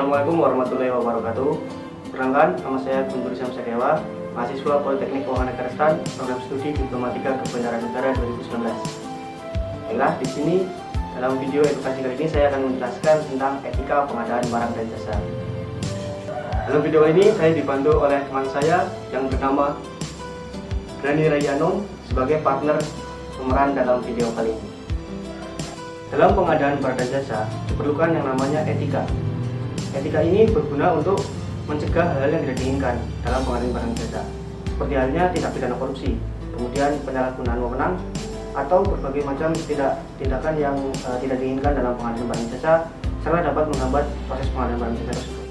Assalamualaikum warahmatullahi wabarakatuh. Perkenalkan, nama saya Guntur Syam Sadewa, mahasiswa Politeknik Keuangan Negara Stan, program studi Diplomatika Kebendaraan Negara 2019. Baiklah, di sini dalam video edukasi kali ini saya akan menjelaskan tentang etika pengadaan barang dan jasa. Dalam video ini saya dibantu oleh teman saya yang bernama Grani Rayano sebagai partner pemeran dalam video kali ini. Dalam pengadaan barang dan jasa diperlukan yang namanya etika. Etika ini berguna untuk mencegah hal-hal yang tidak diinginkan dalam pengadaan barang dan jasa, seperti halnya tindak pidana korupsi, kemudian penyalahgunaan wewenang, atau berbagai macam tindakan yang tidak diinginkan dalam pengadaan barang dan jasa, serta dapat menghambat proses pengadaan barang dan jasa tersebut.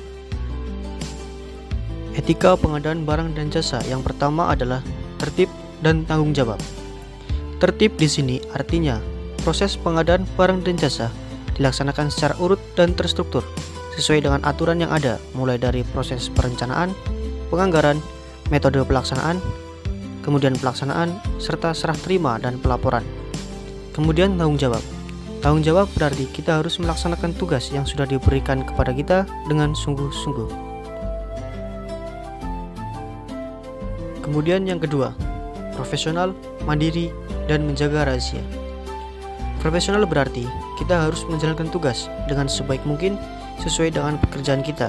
Etika pengadaan barang dan jasa yang pertama adalah tertib dan tanggung jawab. Tertib di sini artinya proses pengadaan barang dan jasa dilaksanakan secara urut dan terstruktur sesuai dengan aturan yang ada, mulai dari proses perencanaan, penganggaran, metode pelaksanaan, kemudian pelaksanaan, serta serah terima dan pelaporan. Kemudian tanggung jawab. Tanggung jawab berarti kita harus melaksanakan tugas yang sudah diberikan kepada kita dengan sungguh-sungguh. Kemudian yang kedua, profesional, mandiri, dan menjaga rahasia. Profesional berarti kita harus menjalankan tugas dengan sebaik mungkin sesuai dengan pekerjaan kita.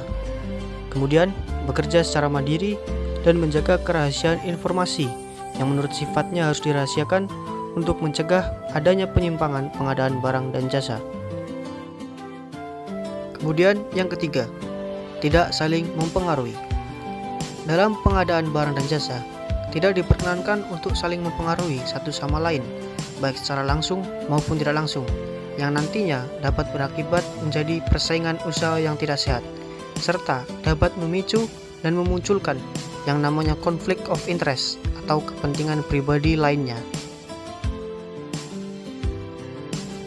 Kemudian bekerja secara mandiri dan menjaga kerahasiaan informasi yang menurut sifatnya harus dirahasiakan untuk mencegah adanya penyimpangan pengadaan barang dan jasa. Kemudian yang ketiga, tidak saling mempengaruhi. Dalam pengadaan barang dan jasa, tidak diperkenankan untuk saling mempengaruhi satu sama lain, baik secara langsung maupun tidak langsung, yang nantinya dapat berakibat menjadi persaingan usaha yang tidak sehat, serta dapat memicu dan memunculkan yang namanya konflik of interest atau kepentingan pribadi lainnya.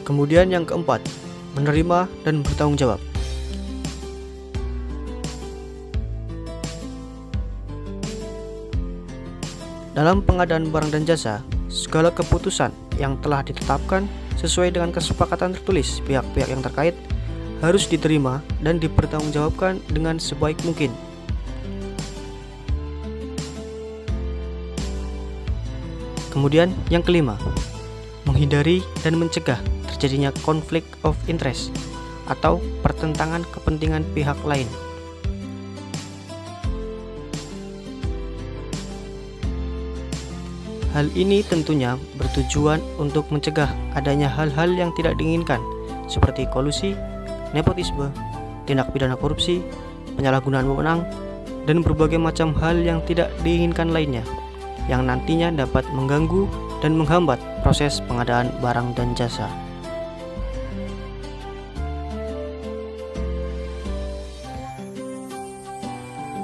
Kemudian yang keempat, menerima dan bertanggung jawab. Dalam pengadaan barang dan jasa, segala keputusan yang telah ditetapkan sesuai dengan kesepakatan tertulis pihak-pihak yang terkait harus diterima dan dipertanggungjawabkan dengan sebaik mungkin. Kemudian yang kelima, menghindari dan mencegah terjadinya konflik of interest atau pertentangan kepentingan pihak lain. Hal ini tentunya bertujuan untuk mencegah adanya hal-hal yang tidak diinginkan seperti kolusi, nepotisme, tindak pidana korupsi, penyalahgunaan wewenang, dan berbagai macam hal yang tidak diinginkan lainnya yang nantinya dapat mengganggu dan menghambat proses pengadaan barang dan jasa.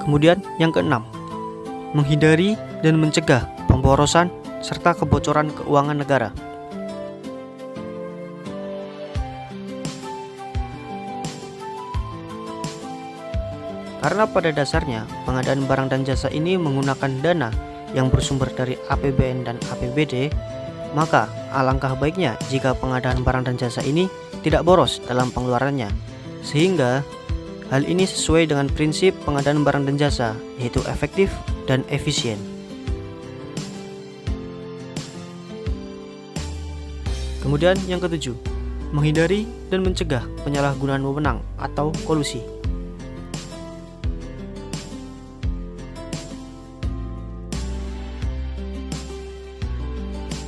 Kemudian yang keenam, menghindari dan mencegah pemborosan serta kebocoran keuangan negara. Karena pada dasarnya pengadaan barang dan jasa ini menggunakan dana yang bersumber dari APBN dan APBD, maka alangkah baiknya jika pengadaan barang dan jasa ini tidak boros dalam pengeluarannya, sehingga hal ini sesuai dengan prinsip pengadaan barang dan jasa, yaitu efektif dan efisien. Kemudian yang ketujuh, menghindari dan mencegah penyalahgunaan wewenang atau kolusi.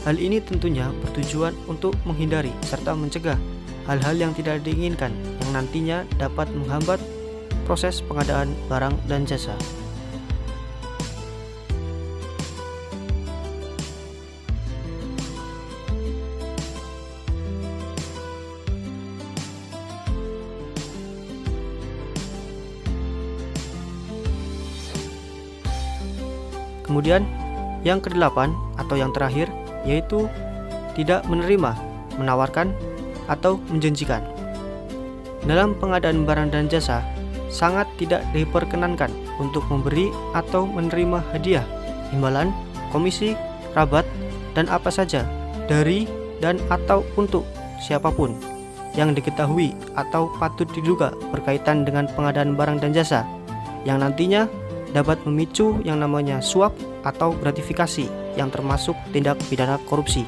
Hal ini tentunya bertujuan untuk menghindari serta mencegah hal-hal yang tidak diinginkan yang nantinya dapat menghambat proses pengadaan barang dan jasa. Kemudian yang kedelapan atau yang terakhir yaitu tidak menerima, menawarkan, atau menjanjikan. Dalam pengadaan barang dan jasa, sangat tidak diperkenankan untuk memberi atau menerima hadiah, imbalan, komisi, rabat, dan apa saja dari dan atau untuk siapapun yang diketahui atau patut diduga berkaitan dengan pengadaan barang dan jasa yang nantinya dapat memicu yang namanya suap atau gratifikasi yang termasuk tindak pidana korupsi.